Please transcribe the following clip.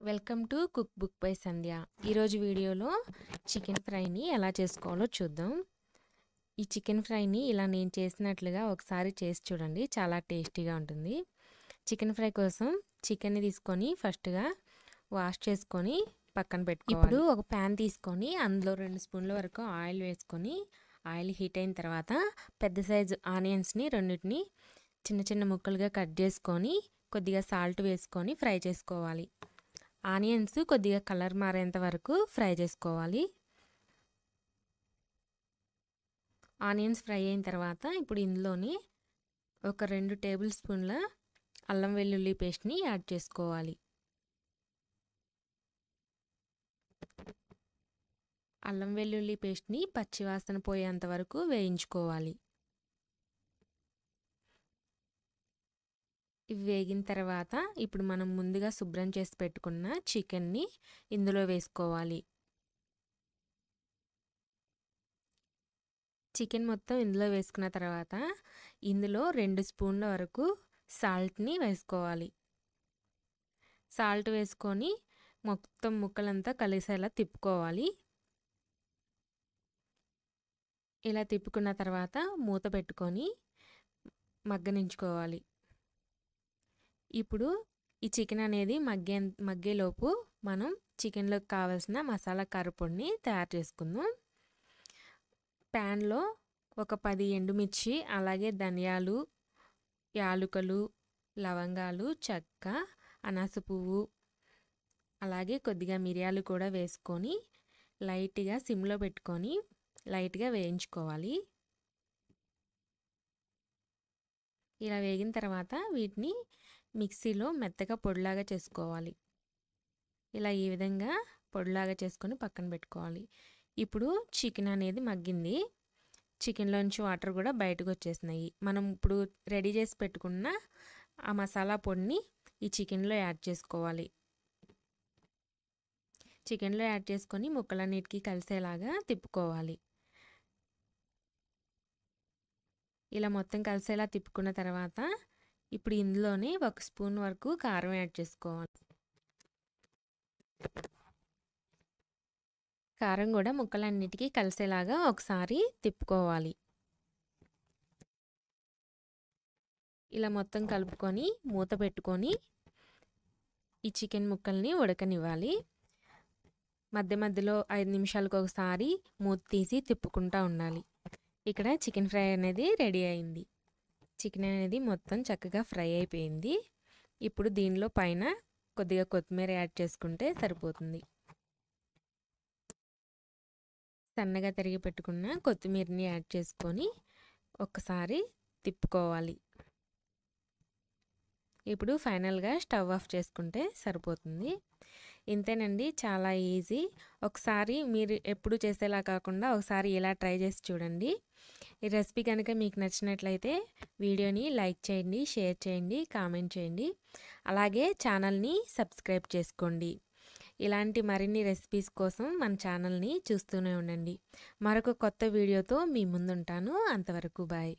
Welcome to cook book by Sandhya. ఈరోజు వీడియోలో chicken ఫ్రైని ఎలా చేసుకోవాలో చూద్దాం. ఈ చికెన్ ఫ్రైని ఇలా నేను చేసినట్లుగా ఒకసారి చేసి చూడండి, చాలా టేస్టీగా ఉంటుంది. చికెన్ ఫ్రై కోసం చికెన్ని తీసుకొని ఫస్ట్గా వాష్ చేసుకొని పక్కన పెట్టుకోవాలి. ఇప్పుడు ఒక ప్యాన్ తీసుకొని అందులో 2 స్పూన్ల వరకు ఆయిల్ వేసుకొని ఆయిల్ హీట్ అయిన తర్వాత పెద్ద సైజు ఆనియన్స్ని రెండింటిని చిన్న చిన్న ముక్కలుగా కట్ చేసుకొని కొద్దిగా సాల్ట్ వేసుకొని ఫ్రై చేసుకోవాలి. ఆనియన్స్ కొద్దిగా కలర్ మారేంత వరకు ఫ్రై చేసుకోవాలి. ఆనియన్స్ ఫ్రై అయిన తర్వాత ఇప్పుడు ఇందులోని ఒక 2 టేబుల్ స్పూన్ల అల్లం వెల్లుల్లి పేస్ట్ని యాడ్ చేసుకోవాలి. అల్లం వెల్లుల్లి పేస్ట్ని పచ్చివాసన పోయేంత వరకు వేయించుకోవాలి. ఇవి వేగిన తర్వాత ఇప్పుడు మనం ముందుగా శుభ్రం చేసి పెట్టుకున్న చికెన్ని ఇందులో వేసుకోవాలి. చికెన్ మొత్తం ఇందులో వేసుకున్న తర్వాత ఇందులో 2 స్పూన్ల వరకు సాల్ట్ని వేసుకోవాలి. సాల్ట్ వేసుకొని మొత్తం ముక్కలంతా కలిసేలా తిప్పుకోవాలి. ఇలా తిప్పుకున్న తర్వాత మూత పెట్టుకొని మగ్గనించుకోవాలి. ఇప్పుడు ఈ చికెన్ అనేది మగ్గేలోపు మనం చికెన్లోకి కావాల్సిన మసాలా కారపొడిని తయారు చేసుకుందాం. ప్యాన్లో ఒక 10 ఎండుమిర్చి, అలాగే ధనియాలు, యాలుకలు, లవంగాలు, చెక్క, అనాస పువ్వు, అలాగే కొద్దిగా మిరియాలు కూడా వేసుకొని లైట్గా సిమ్లో పెట్టుకొని లైట్గా వేయించుకోవాలి. ఇలా వేగిన తర్వాత వీటిని మిక్సీలో మెత్తగా పొడిలాగా చేసుకోవాలి. ఇలా ఈ విధంగా పొడిలాగా చేసుకొని పక్కన పెట్టుకోవాలి. ఇప్పుడు చికెన్ అనేది మగ్గింది. చికెన్లోంచి వాటర్ కూడా బయటకు వచ్చేసినాయి. మనం ఇప్పుడు రెడీ చేసి పెట్టుకున్న ఆ మసాలా పొడిని ఈ చికెన్లో యాడ్ చేసుకోవాలి. చికెన్లో యాడ్ చేసుకొని ముక్కలన్నిటికీ కలిసేలాగా తిప్పుకోవాలి. ఇలా మొత్తం కలిసేలా తిప్పుకున్న తర్వాత ఇప్పుడు ఇందులోనే 1 స్పూన్ వరకు కారం యాడ్ చేసుకోవాలి. కారం కూడా ముక్కలన్నిటికీ కలిసేలాగా ఒకసారి తిప్పుకోవాలి. ఇలా మొత్తం కలుపుకొని మూత పెట్టుకొని ఈ చికెన్ ముక్కల్ని ఉడకనివ్వాలి. మధ్య మధ్యలో 5 నిమిషాలకు ఒకసారి మూత తీసి తిప్పుకుంటూ ఉండాలి. ఇక్కడ చికెన్ ఫ్రై అనేది రెడీ అయింది. చికెన్ అనేది మొత్తం చక్కగా ఫ్రై అయిపోయింది. ఇప్పుడు దీనిలో పైన కొద్దిగా కొత్తిమీర యాడ్ చేసుకుంటే సరిపోతుంది. సన్నగా తరిగి పెట్టుకున్న కొత్తిమీరని యాడ్ చేసుకొని ఒక్కసారి తిప్పుకోవాలి. ఇప్పుడు ఫైనల్గా స్టవ్ ఆఫ్ చేసుకుంటే సరిపోతుంది. ఇంతేనండి, చాలా ఈజీ. ఒకసారి మీరు ఎప్పుడు చేసేలా కాకుండా ఒకసారి ఇలా ట్రై చేసి చూడండి. ఈ రెసిపీ కనుక మీకు నచ్చినట్లయితే వీడియోని లైక్ చేయండి, షేర్ చేయండి, కామెంట్ చేయండి. అలాగే ఛానల్ని సబ్స్క్రైబ్ చేసుకోండి. ఇలాంటి మరిన్ని రెసిపీస్ కోసం మన ఛానల్ని చూస్తూనే ఉండండి. మరొక కొత్త వీడియోతో మీ ముందుంటాను. అంతవరకు బాయ్.